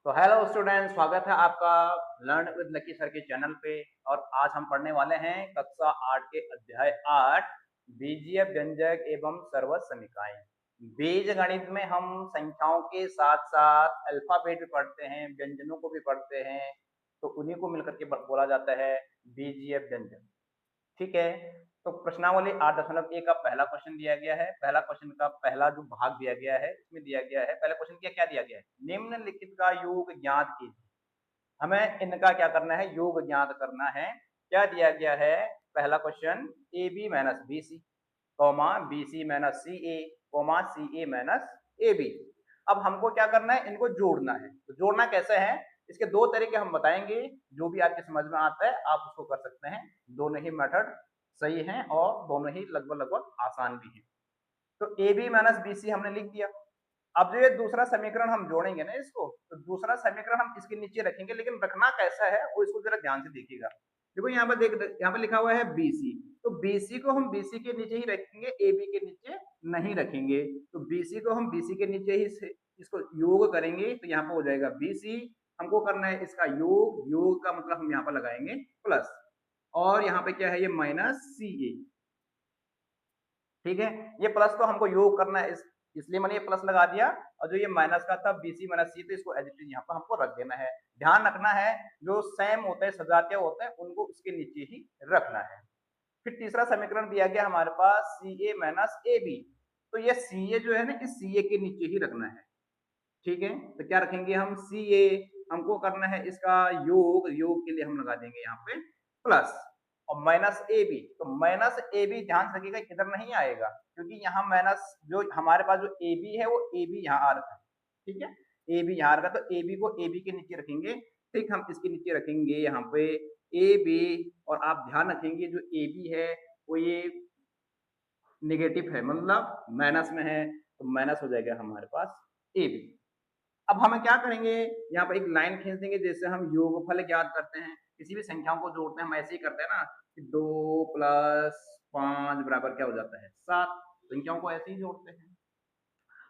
तो hello student, स्वागत है आपका लर्न विद लकी सर के चैनल पे। और आज हम पढ़ने वाले हैं कक्षा 8 के अध्याय 8 बीजीय व्यंजक एवं सर्वज समीकरण। बीज गणित में हम संख्याओं के साथ साथ अल्फाबेट भी पढ़ते हैं, व्यंजनों को भी पढ़ते हैं, तो उन्हीं को मिलकर के बोला जाता है बीजीय व्यंजक। ठीक है। तो प्रश्नावली 8.1 का पहला क्वेश्चन दिया गया है। पहला क्वेश्चन का पहला जो भाग दिया गया है इसमें दिया गया है, पहले क्वेश्चन क्या दिया गया है, निम्नलिखित का योग ज्ञात कीजिए। हमें इनका क्या करना है, योग ज्ञात करना है। क्या दिया गया है, पहला question A B minus B C comma B C minus C A comma C A minus A B. अब हमको क्या करना है, इनको जोड़ना है। तो जोड़ना कैसे है, इसके दो तरीके हम बताएंगे। जो भी आपके समझ में आता है आप उसको कर सकते हैं। दोनों ही मेथड सही हैं और दोनों ही लगभग लगभग आसान भी हैं। तो A B minus B C हमने लिख दिया। अब जो ये दूसरा समीकरण हम जोड़ेंगे ना इसको, तो दूसरा समीकरण हम इसके नीचे रखेंगे, लेकिन रखना कैसा है वो इसको जरा ध्यान से देखिएगा। देखो यहाँ पर देख, यहाँ पर लिखा हुआ है बीसी, तो बीसी को हम बीसी के नीचे ही रखेंगे, ए बी के नीचे नहीं रखेंगे। तो बीसी को हम बीसी के नीचे ही से इसको योग करेंगे, तो यहाँ पर हो जाएगा बीसी। हमको करना है इसका योग, योग का मतलब हम यहाँ पर लगाएंगे प्लस, और यहाँ पे क्या है, ये माइनस सी ए। ठीक है, ये प्लस तो हमको योग करना है, इसलिए मैंने ये प्लस लगा दिया। और जो ये माइनस का था बीसी माइनस सी, तो इसको एज इट इज यहाँ पर हमको रख देना है। ध्यान रखना है जो सेम होते हैं, सजातीय होते हैं, उनको उसके नीचे ही रखना है। फिर तीसरा समीकरण दिया गया हमारे पास सी ए माइनस ए बी। तो ये सी ए जो है ना, इस सी ए के नीचे ही रखना है। ठीक है, तो क्या रखेंगे हम, सी ए। हमको करना है इसका योग, योग के लिए हम लगा देंगे यहाँ पे प्लस, और माइनस ए बी। तो माइनस ए बी ध्यान से रखिएगा इधर नहीं आएगा, क्योंकि यहाँ माइनस जो हमारे पास जो ए बी है वो ए बी यहाँ आ रखा है। ठीक है, ए बी यहाँ आ रखा, तो ए बी को ए बी के नीचे रखेंगे। ठीक, हम इसके नीचे रखेंगे यहाँ पे ए बी। और आप ध्यान रखेंगे जो ए बी है वो ये निगेटिव है, मतलब माइनस में है, तो माइनस हो जाएगा हमारे पास ए बी। अब हम क्या करेंगे, यहाँ पर एक लाइन खींच देंगे, जैसे हम योगफल ज्ञात करते हैं, किसी भी संख्याओं को जोड़ते हैं हम ऐसे ही करते हैं ना, कि 2 प्लस 5 बराबर क्या हो जाता है, 7। संख्याओं को ऐसे ही जोड़ते हैं,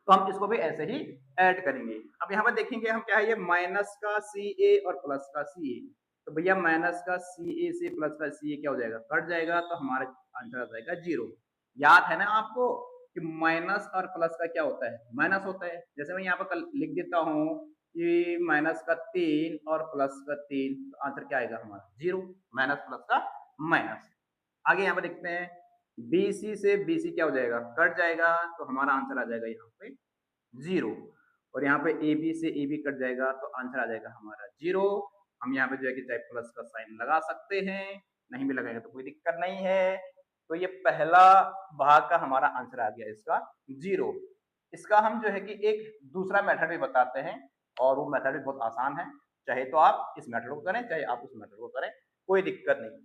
तो हम इसको भी ऐसे ही ऐड करेंगे। अब यहाँ पर देखेंगे हम क्या है, ये माइनस का सी ए और प्लस का सी ए। तो भैया माइनस का सी ए से प्लस का सी ए क्या हो जाएगा, कट जाएगा, तो हमारा आंसर आ जाएगा 0। याद है ना आपको कि माइनस और प्लस का क्या होता है, माइनस होता है। जैसे मैं यहाँ पर लिख देता हूँ कि माइनस का 3 और प्लस का 3, तो आंसर क्या आएगा हमारा 0। माइनस प्लस का माइनस। आगे यहाँ पर देखते हैं, BC से BC क्या हो जाएगा, कट जाएगा, तो हमारा आंसर आ जाएगा यहाँ पे 0। और यहाँ पे AB से AB कट जाएगा, तो आंसर आ जाएगा हमारा 0। हम यहाँ पे जो है कि चाहे प्लस का साइन लगा सकते हैं, नहीं भी लगाएंगे तो कोई दिक्कत नहीं है। तो ये पहला भाग का हमारा आंसर आ गया इसका 0। इसका हम जो है कि एक दूसरा मेथड भी बताते हैं, और वो मेथड भी बहुत आसान है। चाहे तो आप इस मेथड को करें, चाहे आप उस मेथड को करें, कोई दिक्कत नहीं।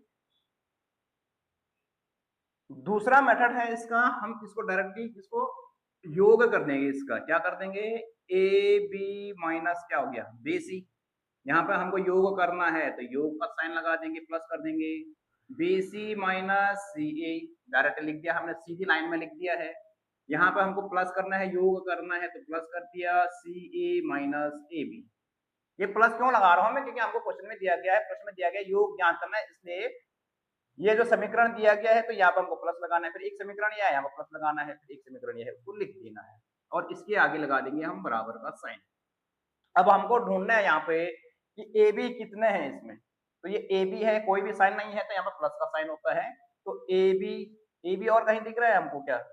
दूसरा मेथड है इसका, हम इसको डायरेक्टली इसको योग कर देंगे। इसका क्या कर देंगे, ए बी माइनस क्या हो गया, बी सी। यहाँ पे हमको योग करना है, तो योग का साइन लगा देंगे, प्लस कर देंगे, बी सी माइनस सी ए। डायरेक्ट लिख दिया हमने, सीधी लाइन में लिख दिया है। यहाँ पे हमको प्लस करना है, योग करना है, तो प्लस कर दिया सी ए माइनस ए बी। ये प्लस क्यों लगा रहा हूं मैं, क्योंकि हमको क्वेश्चन में दिया गया है, प्रश्न में दिया गया है योग ज्ञात करना है, इसलिए ये जो समीकरण दिया गया है तो यहाँ पर हमको प्लस लगाना है। फिर एक समीकरण यह है, यहाँ पर प्लस लगाना है, फिर एक समीकरण यह है, उसको लिख देना है, और इसके आगे लगा देंगे हम बराबर का साइन। अब हमको ढूंढना है यहाँ पे कि ए बी कितने हैं इसमें। तो ये ए बी है, कोई भी साइन नहीं है, तो यहाँ पर प्लस का साइन होता है। तो ए बी और कहीं दिख रहा है हमको क्या,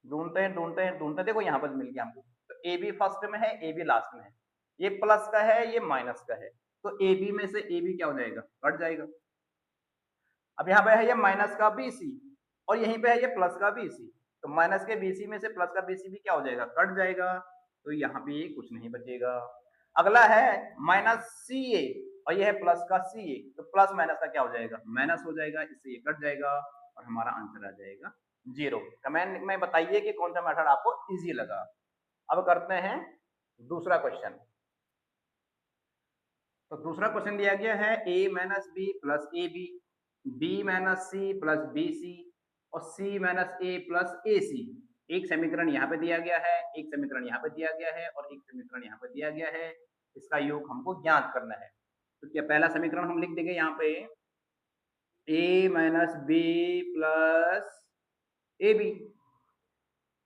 ढूंढते हैं ढूंढते हैं ढूंढते हैं, देखो यहाँ पर मिल गया हमको। तो ए बी फर्स्ट में है, ए बी लास्ट में है, ये प्लस का है, ये माइनस का है, तो ए बी में से ए बी क्या हो जाएगा, कट जाएगा। अब यहाँ पे है ये माइनस का BC, और यहीं पे है ये प्लस का BC। तो माइनस के BC में से प्लस का BC भी क्या हो जाएगा, कट जाएगा, तो यहाँ पे कुछ नहीं बचेगा। अगला है माइनस CA, और ये है प्लस का CA, तो प्लस माइनस का क्या हो जाएगा, माइनस हो जाएगा, इससे ये कट जाएगा, और हमारा आंसर आ जाएगा 0। कमेंट में बताइए कि कौन सा मेथड आपको इजी लगा। अब करते हैं दूसरा क्वेश्चन। तो दूसरा क्वेश्चन दिया गया है a minus B plus A B, B minus C plus B C, और C minus A plus A सी। एक समीकरण यहाँ पे दिया गया है, एक समीकरण यहाँ पे दिया गया है, और एक समीकरण यहाँ पे दिया गया है। इसका योग हमको ज्ञात करना है। तो क्या पहला समीकरण हम लिख देंगे यहाँ पे A minus B plus A B.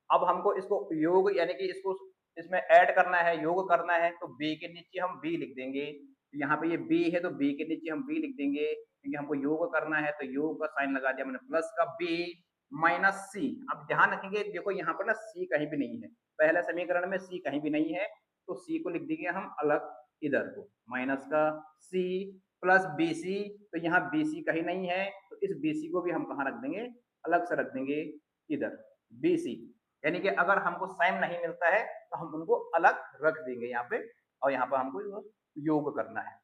अब हमको इसको योग यानी कि इसको इसमें ऐड करना है, योग करना है, तो b के नीचे हम b लिख देंगे। यहाँ पे ये b है तो b के नीचे हम b लिख देंगे, क्योंकि हमको योग करना है तो योग का साइन लगा दिया मैंने, प्लस का b माइनस c। अब ध्यान रखेंगे, देखो यहाँ पर ना c कहीं भी नहीं है, पहले समीकरण में c कहीं भी नहीं है, तो c को लिख देंगे हम अलग इधर को, माइनस का c प्लस bc, तो यहाँ bc कहीं नहीं है, तो इस bc को भी हम कहाँ रख देंगे, अलग से रख देंगे इधर bc। यानी कि अगर हमको सेम नहीं मिलता है तो हम उनको अलग रख देंगे यहाँ पे, और यहाँ पर हमको योग करना है।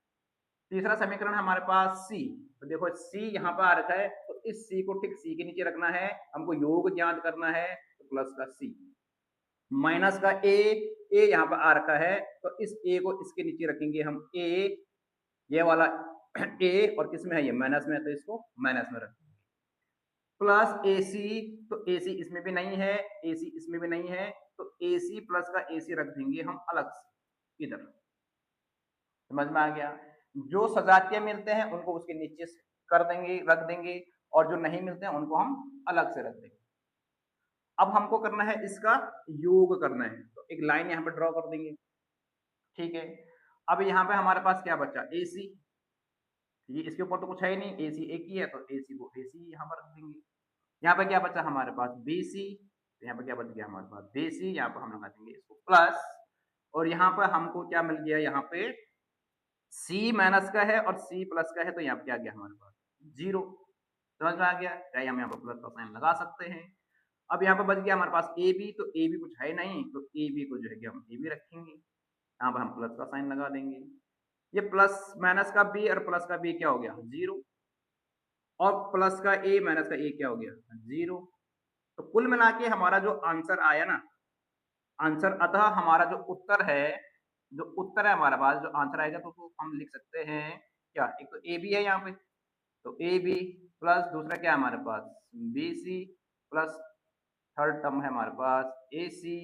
तीसरा समीकरण हमारे पास c, तो देखो c यहाँ पर आ रखा है, तो इस c को ठीक c के नीचे रखना है, हमको योग ज्ञात करना है, तो प्लस का c माइनस का a यहाँ पर आ रखा है, तो इस a को इसके नीचे रखेंगे हम a, ये वाला a, और किसमें है ये माइनस में है, तो इसको माइनस में रखेंगे, प्लस AC, तो AC इसमें भी नहीं है, AC इसमें भी नहीं है, तो AC प्लस का AC रख देंगे हम अलग से इधर। समझ में आ गया? जो सजातीय मिलते हैं उनको उसके नीचे से कर देंगे, रख देंगे, और जो नहीं मिलते हैं उनको हम अलग से रख देंगे। अब हमको करना है इसका योग करना है, तो एक लाइन यहाँ पे ड्रॉ कर देंगे, ठीक है। अब यहाँ पे हमारे पास क्या बचा, AC, ये इसके ऊपर तो कुछ है ही नहीं, AC एक ही है, तो AC को AC यहाँ पर रख देंगे। यहाँ पे क्या बचा हमारे पास BC, तो यहाँ पे क्या बच गया हमारे पास BC, यहाँ पर हम लगा देंगे इसको प्लस, और यहाँ पर हमको क्या मिल गया, यहाँ पे C माइनस का है और C प्लस का है, तो यहाँ पे क्या गया हमारे पास 0। समझ में आ गया, चाहे हम यहाँ पर प्लस का साइन लगा सकते हैं। अब यहाँ पर बच गया हमारे पास AB, तो AB कुछ है नहीं, तो AB को जो है कि हम AB रखेंगे, यहाँ पर हम प्लस का साइन लगा देंगे। ये प्लस माइनस का B और प्लस का B क्या हो गया 0, और प्लस का A माइनस का A क्या हो गया 0। तो कुल मिला के हमारा जो आंसर आया ना, आंसर अतः हमारा जो उत्तर है, जो उत्तर है हमारे पास, जो आंसर आएगा तो हम लिख सकते हैं क्या, एक तो ए बी है यहाँ पे, तो ए बी प्लस दूसरा क्या है हमारे पास B C, plus third term है हमारे पास ए सी,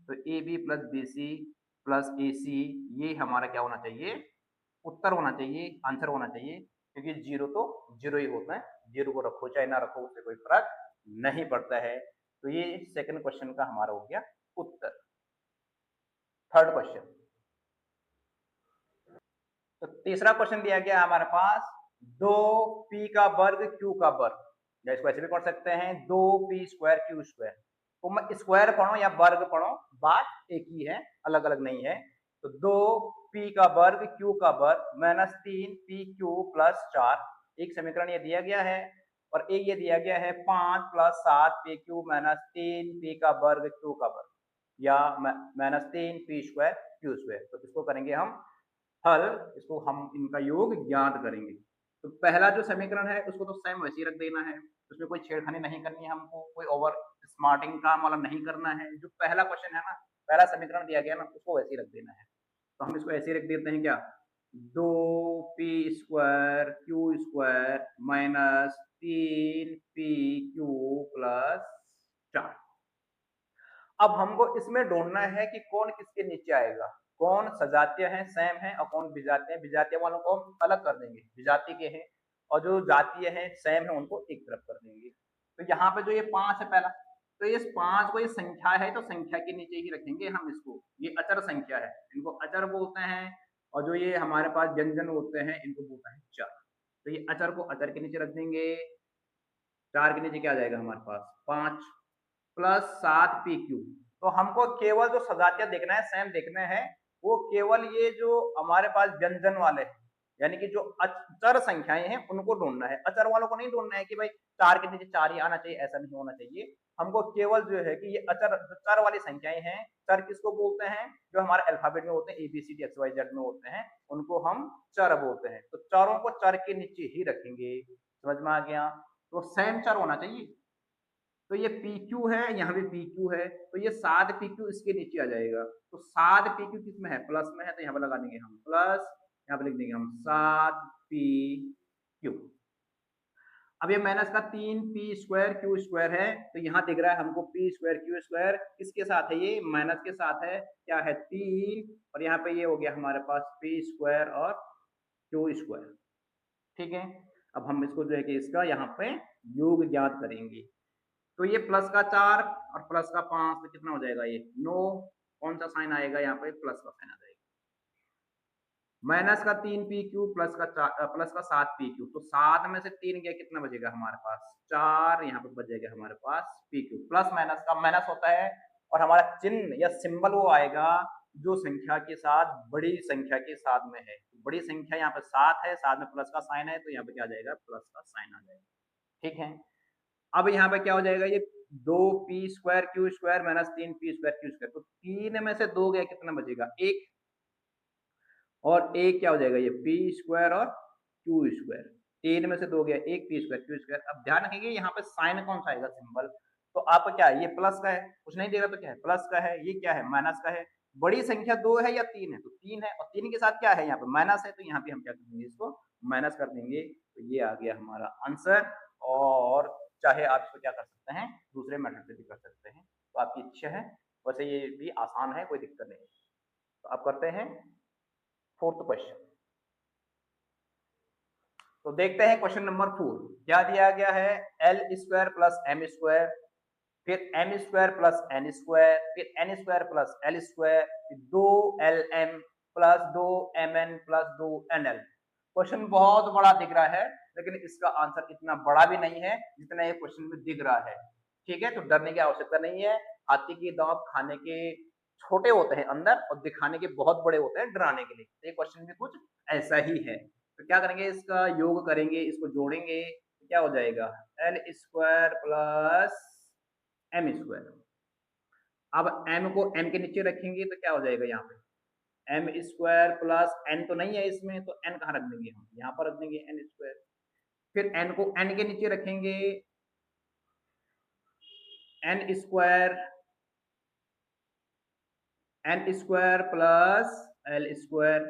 तो A B plus B C plus A C, ये हमारा क्या होना चाहिए, उत्तर होना चाहिए, आंसर होना चाहिए, क्योंकि जीरो तो जीरो ही होता है, जीरो को रखो चाहे ना रखो उससे कोई फर्क नहीं पड़ता है। तो ये सेकंड क्वेश्चन का हमारा हो गया उत्तर। थर्ड क्वेश्चन, तो तीसरा क्वेश्चन दिया गया हमारे पास, दो पी का वर्ग क्यू का वर्ग, या इसको ऐसे भी पढ़ सकते हैं दो पी स्क्वायर क्यू स्क्वायर, तो मैं स्क्वायर पढ़ो या वर्ग पढ़ो बात एक ही है, अलग अलग नहीं है। तो दो पी का वर्ग क्यू का वर्ग माइनस 3 पी क्यू प्लस 4, एक समीकरण ये दिया गया है, और एक ये दिया गया है 5 plus 7 P Q minus 3 P का वर्ग क्यू का वर्ग, या minus 3 P square Q square. तो इसको करेंगे हम हल, इसको हम इनका योग ज्ञात करेंगे। तो पहला जो समीकरण है उसको तो सेम वैसे ही रख देना है, उसमें कोई छेड़खानी नहीं करनी है हमको, कोई ओवर स्मार्टिंग काम वाला नहीं करना है। जो पहला क्वेश्चन है ना, पहला समीकरण दिया गया ना, उसको वैसे ही रख देना है। तो हम इसको ऐसे ही रख देते हैं क्या, दो P square Q square minus 3 P Q plus 4। अब हमको इसमें ढूंढना है कि कौन किसके नीचे आएगा, कौन सजातीय है सेम है और कौन विजातीय है, विजातीय वालों को हम अलग कर देंगे, विजातीय के हैं, और जो जातीय है सेम है उनको एक तरफ कर देंगे। तो यहाँ पे जो ये 5 है पहला, तो इस 5 को, ये संख्या है तो संख्या के नीचे ही रखेंगे हम इसको, ये अचर संख्या है, इनको अचर बोलते हैं, और जो ये हमारे पास व्यंजन होते हैं इनको बोलते हैं चर। तो ये अचर को अचर के नीचे रख देंगे, 4 के नीचे क्या आ जाएगा हमारे पास 5 प्लस 7 पी क्यू। तो हमको केवल जो सजातीय देखना है, सेम देखना है, वो केवल ये जो हमारे पास व्यंजन वाले हैं, यानी कि जो अचर संख्याएं हैं उनको ढूंढना है, अचर वालों को नहीं ढूंढना है कि भाई 4 के नीचे 4 ही आना चाहिए, ऐसा नहीं होना चाहिए। हमको केवल जो है कि ये अचर, जो चर वाली संख्याएं हैं, चर किसको बोलते हैं, जो हमारे अल्फाबेट में होते हैं ABCD XYZ में होते हैं, उनको हम चर बोलते हैं। तो चरों को चर के नीचे ही रखेंगे। समझ में आ गया? तो सेम चर होना चाहिए। तो ये PQ है, यहाँ भी PQ है, तो ये 7 PQ इसके नीचे आ जाएगा। तो 7 PQ किस में है, प्लस में है, तो यहाँ पर लगा देंगे हम प्लस, यहाँ पे लिख देंगे हम 7 PQ। अब ये माइनस का 3p² q² है, तो यहाँ दिख रहा है हमको p² q², किसके साथ है ये? माइनस के साथ है, क्या है? 3, और यहाँ पे ये हो गया हमारे पास p² और q²। ठीक है, अब हम इसको जो है कि इसका यहाँ पे योग ज्ञात करेंगे। तो ये प्लस का 4 और प्लस का 5, तो कितना हो जाएगा ये? 9। कौन सा साइन आएगा यहाँ पे? प्लस का साइन आ जाएगा। माइनस का 3pq प्लस का 7pq, तो 7 में से 3 गया, कितना बचेगा हमारे पास? 4। यहाँ पे बचेगा हमारे पास pq। प्लस माइनस का माइनस होता है, और हमारा चिन्ह या सिंबल वो आएगा जो संख्या के साथ बड़ी संख्या के साथ में है। बड़ी संख्या यहाँ पे 7 है, साथ में प्लस का साइन है, तो यहाँ पे क्या आ जाएगा? प्लस का साइन आ जाएगा। ठीक है, अब यहाँ पे क्या हो जाएगा? ये 2p² q² minus 3p² q², तो 3 में से 2 गया, कितना बचेगा? 1, और एक क्या हो जाएगा? ये p² और q²। 3 में से 2 गया, 1 p² q²। अब ध्यान रखेंगे यहाँ पे साइन कौन सा आएगा? सिंबल। तो आपका क्या है? ये प्लस का है, कुछ नहीं दे रहा तो क्या है? प्लस का है। ये क्या है? माइनस का है। बड़ी संख्या 2 है या 3 है? तो 3 है, और 3 के साथ क्या है? यहाँ पे माइनस है, तो यहाँ पे हम क्या कर देंगे? इसको माइनस कर देंगे। तो ये आ गया हमारा आंसर। और चाहे आप इसको क्या कर सकते हैं? दूसरे मेथड से भी कर सकते हैं, तो आपकी इच्छा है। वैसे ये भी आसान है, कोई दिक्कत नहीं है। तो आप करते हैं 4th क्वेश्चन। तो देखते हैं क्वेश्चन नंबर 4 क्या दिया गया है? l² प्लस m², फिर m² प्लस n², फिर n² प्लस l², फिर 2lm plus 2mn plus 2nl। Question बहुत बड़ा दिख रहा है, लेकिन इसका आंसर इतना बड़ा भी नहीं है जितना ये क्वेश्चन में दिख रहा है। ठीक है, तो डरने की आवश्यकता नहीं है। हाथी के दांत खाने के छोटे होते हैं अंदर, और दिखाने के बहुत बड़े होते हैं डराने के लिए। तो ये क्वेश्चन भी कुछ ऐसा ही है। तो क्या करेंगे? इसका योग करेंगे, इसको जोड़ेंगे, तो क्या हो जाएगा? l² plus m²। अब m को n के नीचे रखेंगे, तो क्या हो जाएगा यहाँ पे? m² प्लस n तो नहीं है इसमें, तो n कहाँ रख देंगे? हम यहाँ पर रख देंगे n²। फिर n को n के नीचे रखेंगे, n² प्लस l²।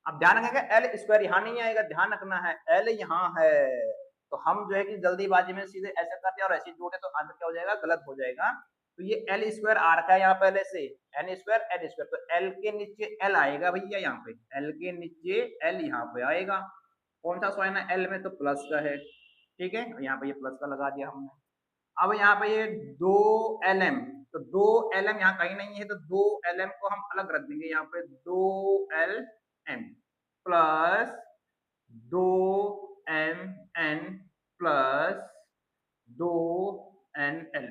अब ध्यान रखेंगे l² यहाँ नहीं आएगा, ध्यान रखना है l यहाँ है। तो हम जो है कि जल्दीबाजी में सीधे ऐसे करते हैं और ऐसे जोड़े, तो आंसर क्या हो जाएगा? गलत हो जाएगा। तो ये l² आ रखा है यहाँ पहले से, n², तो l के नीचे l आएगा भैया, यहाँ पे l के नीचे l यहाँ पे आएगा। कौन सा साइन है l में? तो प्लस का है। ठीक है, यहाँ पे ये प्लस का लगा दिया हमने। अब यहाँ पे ये 2lm, तो 2lm यहाँ कहीं नहीं है, तो 2lm को हम अलग रख देंगे यहाँ पे, 2lm plus 2mn plus 2nl।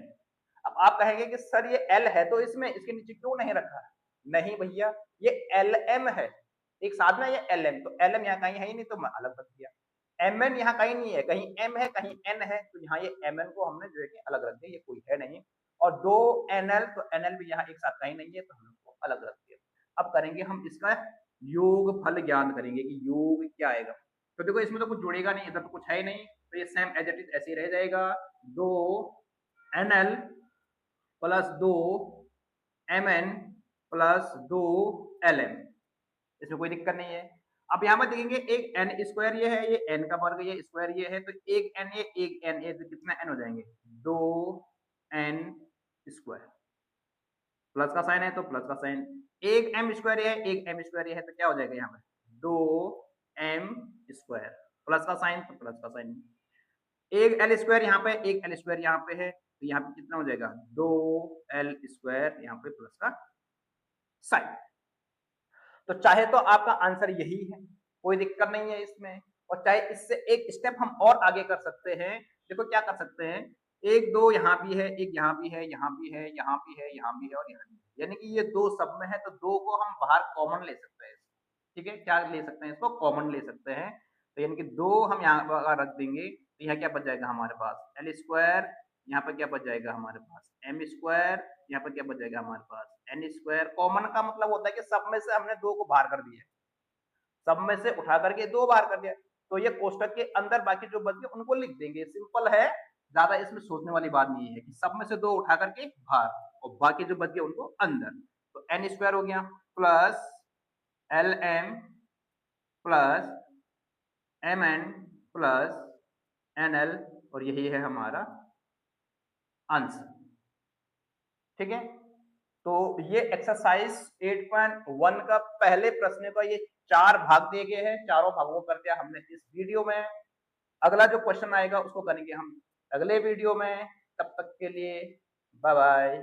अब आप कहेंगे कि सर ये l है तो इसमें इसके नीचे क्यों नहीं रखा है? नहीं भैया, ये lm है एक साथ में, ये lm, तो lm यहाँ कहीं है ही नहीं, तो मैं अलग रख दिया। mn यहाँ कहीं नहीं है, कहीं m है कहीं n है, तो यहाँ ये mn को हमने जो है कि अलग रख दिया, ये कोई है नहीं। और 2nl, तो nl भी यहाँ एक साथ कहीं नहीं है, तो हमने उसको अलग रख दिया। अब करेंगे हम इसका योग फल ज्ञान करेंगे कि योग क्या आएगा। तो देखो इसमें तो कुछ जुड़ेगा नहीं, इधर तो कुछ है ही नहीं, तो ये सेम एज इट इज ऐसे ही रह जाएगा। 2nl plus 2mn plus 2lm, इसमें कोई दिक्कत नहीं है। अब यहाँ पर देखेंगे एक n² ये है, ये n का वर्ग, ये स्क्वायर ये है, तो एक n ये एक n ये, तो कितना n हो जाएंगे? 2n²। प्लस का साइन है तो प्लस का साइन, एक m² ये है, एक m² ये है, तो क्या हो जाएगा यहाँ पे? 2m²। प्लस का साइन तो प्लस का साइन, एक l² यहाँ पे, एक l² यहाँ पे है, तो यहाँ पे कितना हो जाएगा? 2l² यहाँ पे प्लस का साइन। तो चाहे तो आपका आंसर यही है, कोई दिक्कत नहीं है इसमें, और चाहे इससे एक स्टेप हम और आगे कर सकते हैं। देखो क्या कर सकते हैं, एक दो यहाँ भी है, एक यहाँ भी है, यहाँ भी है, यहाँ भी है, यहाँ भी है, और यहाँ भी है, यानी कि ये दो सब में है, तो दो को हम बाहर कॉमन ले सकते हैं। ठीक है, क्या ले सकते हैं? इसको कॉमन ले सकते हैं। तो यानी कि दो हम यहाँ पर रख देंगे, तो यहाँ क्या बच जाएगा हमारे पास? l²। यहाँ पर क्या बच जाएगा हमारे पास? m²। यहाँ पर क्या बच जाएगा हमारे पास? n²। कॉमन का मतलब होता है कि सब में से हमने दो को बाहर कर दिया, सब में से उठा करके दो बाहर कर दिया, तो ये कोष्टक के अंदर बाकी जो बच गए उनको लिख देंगे। सिंपल है, ज्यादा इसमें सोचने वाली बात नहीं है कि सब में से दो उठा करके बाहर और बाकी जो बच गए उनको अंदर। तो n² हो गया plus lm plus mn plus NL और यही है हमारा आंसर। ठीक है, तो ये एक्सरसाइज 8.1 का पहले प्रश्न का ये 4 भाग दिए गए हैं, चारों भागों को करके हमने इस वीडियो में। अगला जो क्वेश्चन आएगा उसको करेंगे हम अगले वीडियो में। तब तक के लिए बाय बाय।